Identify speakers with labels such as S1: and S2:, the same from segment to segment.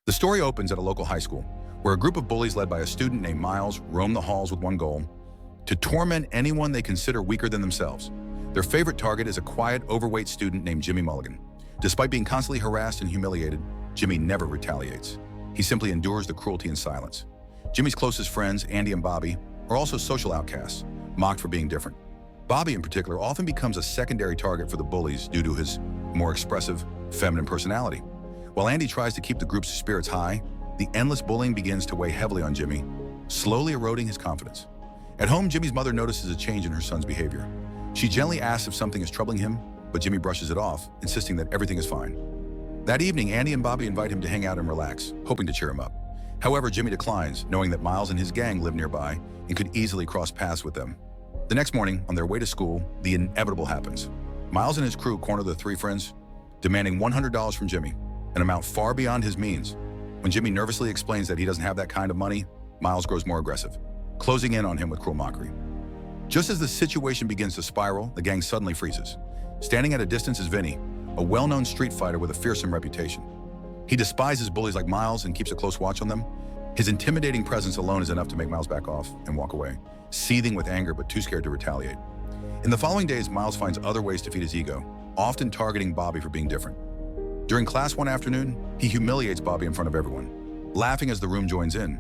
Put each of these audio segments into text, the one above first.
S1: The story opens at a local high school, where a group of bullies led by a student named Miles roam the halls with one goal: to torment anyone they consider weaker than themselves. Their favorite target is a quiet, overweight student named Jimmy Mulligan. Despite being constantly harassed and humiliated, Jimmy never retaliates. He simply endures the cruelty in silence. Jimmy's closest friends, Andy and Bobby, are also social outcasts, mocked for being different. Bobby, in particular, often becomes a secondary target for the bullies due to his more expressive, feminine personality. While Andy tries to keep the group's spirits high, the endless bullying begins to weigh heavily on Jimmy, slowly eroding his confidence. At home, Jimmy's mother notices a change in her son's behavior. She gently asks if something is troubling him, but Jimmy brushes it off, insisting that everything is fine. That evening, Andy and Bobby invite him to hang out and relax, hoping to cheer him up. However, Jimmy declines, knowing that Miles and his gang live nearby and could easily cross paths with them. The next morning, on their way to school, the inevitable happens. Miles and his crew corner the three friends, demanding $100 from Jimmy, an amount far beyond his means. When Jimmy nervously explains that he doesn't have that kind of money, Miles grows more aggressive, closing in on him with cruel mockery. Just as the situation begins to spiral, the gang suddenly freezes. Standing at a distance is Vinny, a well-known street fighter with a fearsome reputation. He despises bullies like Miles and keeps a close watch on them. His intimidating presence alone is enough to make Miles back off and walk away, seething with anger but too scared to retaliate. In the following days, Miles finds other ways to feed his ego, often targeting Bobby for being different. During class one afternoon, he humiliates Bobby in front of everyone, laughing as the room joins in.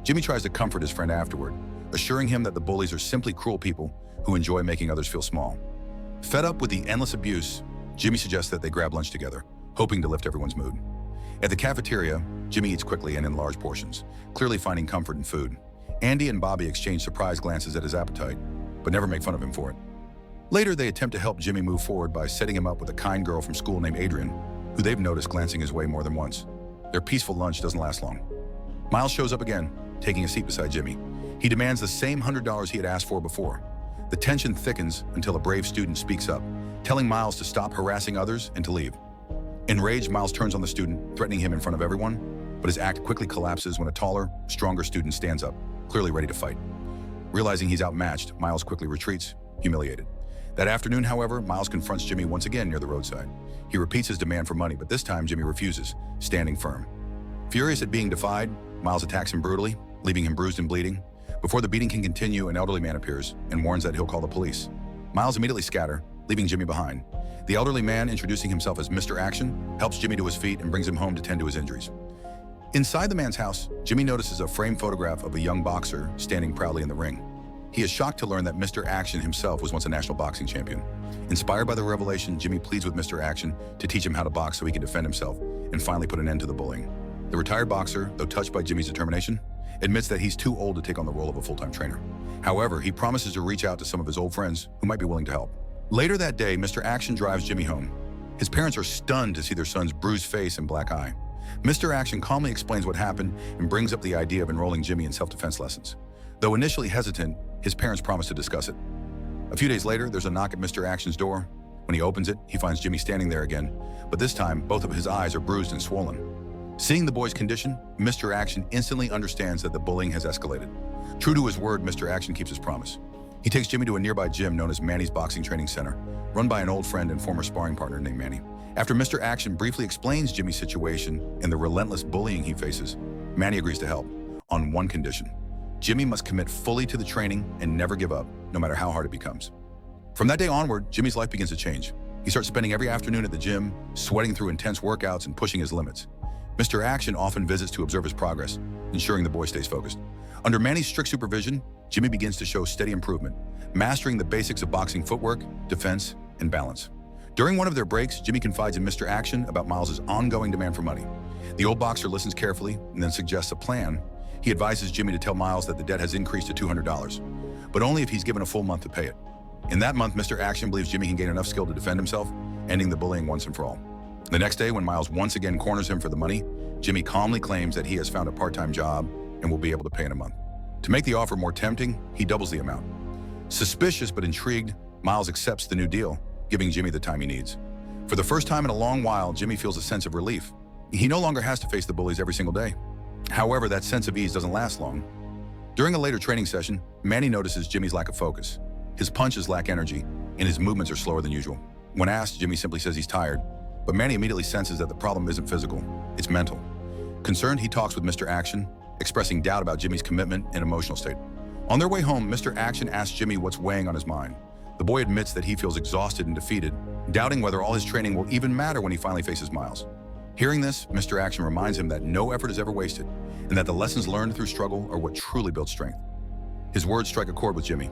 S1: Jimmy tries to comfort his friend afterward, assuring him that the bullies are simply cruel people who enjoy making others feel small. Fed up with the endless abuse, Jimmy suggests that they grab lunch together, hoping to lift everyone's mood. At the cafeteria, Jimmy eats quickly and in large portions, clearly finding comfort in food. Andy and Bobby exchange surprised glances at his appetite, but never make fun of him for it. Later, they attempt to help Jimmy move forward by setting him up with a kind girl from school named Adrian, who they've noticed glancing his way more than once. Their peaceful lunch doesn't last long. Miles shows up again, taking a seat beside Jimmy. He demands the same $100 he had asked for before. The tension thickens until a brave student speaks up, telling Miles to stop harassing others and to leave. Enraged, Miles turns on the student, threatening him in front of everyone, but his act quickly collapses when a taller, stronger student stands up, clearly ready to fight. Realizing he's outmatched, Miles quickly retreats, humiliated. That afternoon, however, Miles confronts Jimmy once again near the roadside. He repeats his demand for money, but this time Jimmy refuses, standing firm. Furious at being defied, Miles attacks him brutally, leaving him bruised and bleeding. Before the beating can continue, an elderly man appears and warns that he'll call the police. Miles immediately scatters, leaving Jimmy behind. The elderly man, introducing himself as Mr. Action, helps Jimmy to his feet and brings him home to tend to his injuries. Inside the man's house, Jimmy notices a framed photograph of a young boxer standing proudly in the ring. He is shocked to learn that Mr. Action himself was once a national boxing champion. Inspired by the revelation, Jimmy pleads with Mr. Action to teach him how to box so he can defend himself and finally put an end to the bullying. The retired boxer, though touched by Jimmy's determination, admits that he's too old to take on the role of a full-time trainer. However, he promises to reach out to some of his old friends who might be willing to help. Later that day, Mr. Action drives Jimmy home. His parents are stunned to see their son's bruised face and black eye. Mr. Action calmly explains what happened and brings up the idea of enrolling Jimmy in self-defense lessons. Though initially hesitant, his parents promise to discuss it. A few days later, there's a knock at Mr. Action's door. When he opens it, he finds Jimmy standing there again, but this time, both of his eyes are bruised and swollen. Seeing the boy's condition, Mr. Action instantly understands that the bullying has escalated. True to his word, Mr. Action keeps his promise. He takes Jimmy to a nearby gym known as Manny's Boxing Training Center, run by an old friend and former sparring partner named Manny. After Mr. Action briefly explains Jimmy's situation and the relentless bullying he faces, Manny agrees to help, on one condition. Jimmy must commit fully to the training and never give up, no matter how hard it becomes. From that day onward, Jimmy's life begins to change. He starts spending every afternoon at the gym, sweating through intense workouts and pushing his limits. Mr. Action often visits to observe his progress, ensuring the boy stays focused. Under Manny's strict supervision, Jimmy begins to show steady improvement, mastering the basics of boxing footwork, defense, and balance. During one of their breaks, Jimmy confides in Mr. Action about Miles' ongoing demand for money. The old boxer listens carefully and then suggests a plan. He advises Jimmy to tell Miles that the debt has increased to $200, but only if he's given a full month to pay it. In that month, Mr. Action believes Jimmy can gain enough skill to defend himself, ending the bullying once and for all. The next day, when Miles once again corners him for the money, Jimmy calmly claims that he has found a part-time job and will be able to pay in a month. To make the offer more tempting, he doubles the amount. Suspicious but intrigued, Miles accepts the new deal, giving Jimmy the time he needs. For the first time in a long while, Jimmy feels a sense of relief. He no longer has to face the bullies every single day. However, that sense of ease doesn't last long. During a later training session, Manny notices Jimmy's lack of focus. His punches lack energy, and his movements are slower than usual. When asked, Jimmy simply says he's tired, but Manny immediately senses that the problem isn't physical, it's mental. Concerned, he talks with Mr. Action, expressing doubt about Jimmy's commitment and emotional state. On their way home, Mr. Action asks Jimmy what's weighing on his mind. The boy admits that he feels exhausted and defeated, doubting whether all his training will even matter when he finally faces Miles. Hearing this, Mr. Action reminds him that no effort is ever wasted, and that the lessons learned through struggle are what truly builds strength. His words strike a chord with Jimmy.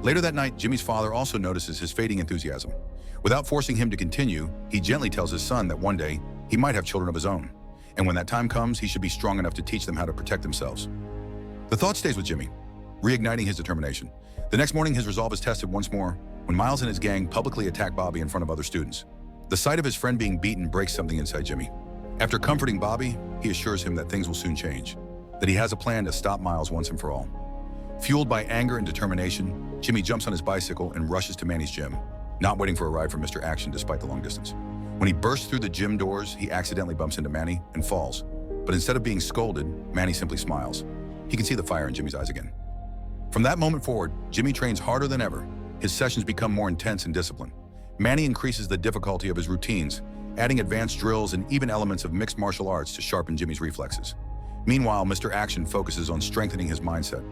S1: Later that night, Jimmy's father also notices his fading enthusiasm. Without forcing him to continue, he gently tells his son that one day he might have children of his own, and when that time comes, he should be strong enough to teach them how to protect themselves. The thought stays with Jimmy, reigniting his determination. The next morning, his resolve is tested once more when Miles and his gang publicly attack Bobby in front of other students. The sight of his friend being beaten breaks something inside Jimmy. After comforting Bobby, he assures him that things will soon change, that he has a plan to stop Miles once and for all. Fueled by anger and determination, Jimmy jumps on his bicycle and rushes to Manny's gym, not waiting for a ride from Mr. Action despite the long distance. When he bursts through the gym doors, he accidentally bumps into Manny and falls. But instead of being scolded, Manny simply smiles. He can see the fire in Jimmy's eyes again. From that moment forward, Jimmy trains harder than ever. His sessions become more intense and disciplined. Manny increases the difficulty of his routines, adding advanced drills and even elements of mixed martial arts to sharpen Jimmy's reflexes. Meanwhile, Mr. Action focuses on strengthening his mindset,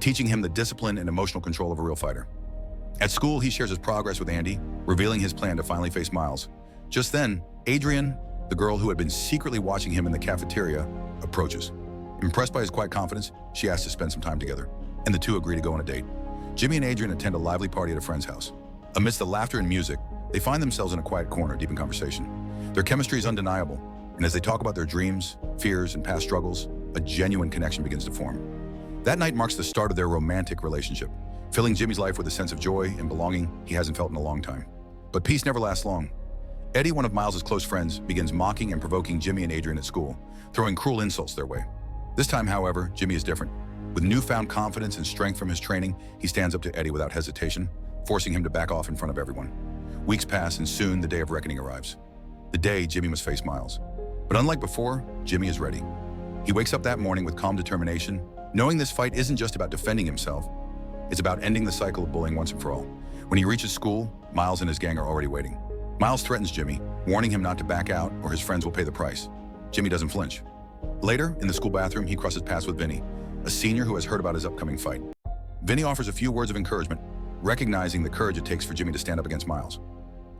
S1: teaching him the discipline and emotional control of a real fighter. At school, he shares his progress with Andy, revealing his plan to finally face Miles. Just then, Adrian, the girl who had been secretly watching him in the cafeteria, approaches. Impressed by his quiet confidence, she asks to spend some time together, and the two agree to go on a date. Jimmy and Adrian attend a lively party at a friend's house. Amidst the laughter and music, they find themselves in a quiet corner, deep in conversation. Their chemistry is undeniable, and as they talk about their dreams, fears, and past struggles, a genuine connection begins to form. That night marks the start of their romantic relationship, filling Jimmy's life with a sense of joy and belonging he hasn't felt in a long time. But peace never lasts long. Eddie, one of Miles' close friends, begins mocking and provoking Jimmy and Adrian at school, throwing cruel insults their way. This time, however, Jimmy is different. With newfound confidence and strength from his training, he stands up to Eddie without hesitation, forcing him to back off in front of everyone. Weeks pass, and soon the day of reckoning arrives. The day Jimmy must face Miles. But unlike before, Jimmy is ready. He wakes up that morning with calm determination, knowing this fight isn't just about defending himself, it's about ending the cycle of bullying once and for all. When he reaches school, Miles and his gang are already waiting. Miles threatens Jimmy, warning him not to back out or his friends will pay the price. Jimmy doesn't flinch. Later, in the school bathroom, he crosses paths with Vinny, a senior who has heard about his upcoming fight. Vinny offers a few words of encouragement, recognizing the courage it takes for Jimmy to stand up against Miles.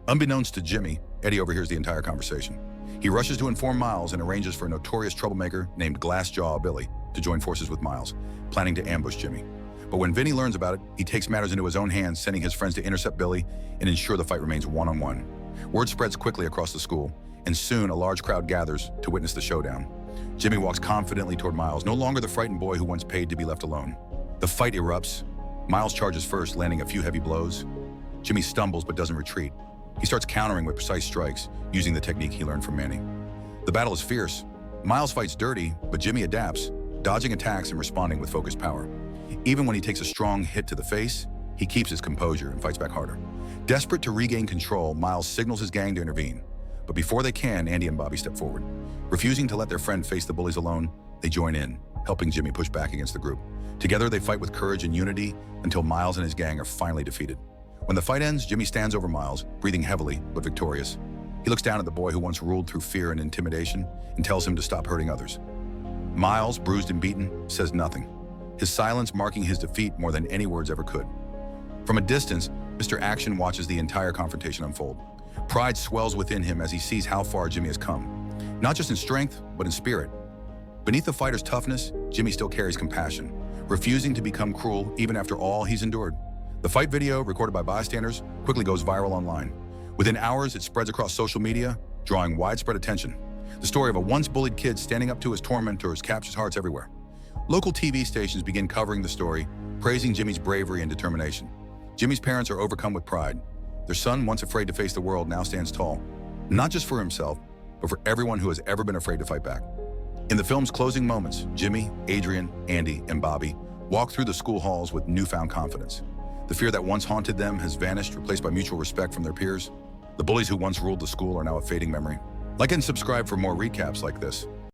S1: Unbeknownst to Jimmy, Eddie overhears the entire conversation. He rushes to inform Miles and arranges for a notorious troublemaker named Glassjaw Billy to join forces with Miles, planning to ambush Jimmy. But when Vinny learns about it, he takes matters into his own hands, sending his friends to intercept Billy and ensure the fight remains one-on-one. Word spreads quickly across the school, and soon a large crowd gathers to witness the showdown. Jimmy walks confidently toward Miles, no longer the frightened boy who once paid to be left alone. The fight erupts. Miles charges first, landing a few heavy blows. Jimmy stumbles but doesn't retreat. He starts countering with precise strikes, using the technique he learned from Manny. The battle is fierce. Miles fights dirty, but Jimmy adapts, dodging attacks and responding with focused power. Even when he takes a strong hit to the face, he keeps his composure and fights back harder. Desperate to regain control, Miles signals his gang to intervene. But before they can, Andy and Bobby step forward. Refusing to let their friend face the bullies alone, they join in, helping Jimmy push back against the group. Together, they fight with courage and unity until Miles and his gang are finally defeated. When the fight ends, Jimmy stands over Miles, breathing heavily but victorious. He looks down at the boy who once ruled through fear and intimidation and tells him to stop hurting others. Miles, bruised and beaten, says nothing, his silence marking his defeat more than any words ever could. From a distance, Mr. Action watches the entire confrontation unfold. Pride swells within him as he sees how far Jimmy has come, not just in strength, but in spirit. Beneath the fighter's toughness, Jimmy still carries compassion, refusing to become cruel even after all he's endured. The fight video, recorded by bystanders, quickly goes viral online. Within hours, it spreads across social media, drawing widespread attention. The story of a once bullied kid standing up to his tormentors captures hearts everywhere. Local TV stations begin covering the story, praising Jimmy's bravery and determination. Jimmy's parents are overcome with pride. Their son, once afraid to face the world, now stands tall, not just for himself, but for everyone who has ever been afraid to fight back. In the film's closing moments, Jimmy, Adrian, Andy, and Bobby walk through the school halls with newfound confidence. The fear that once haunted them has vanished, replaced by mutual respect from their peers. The bullies who once ruled the school are now a fading memory. Like and subscribe for more recaps like this.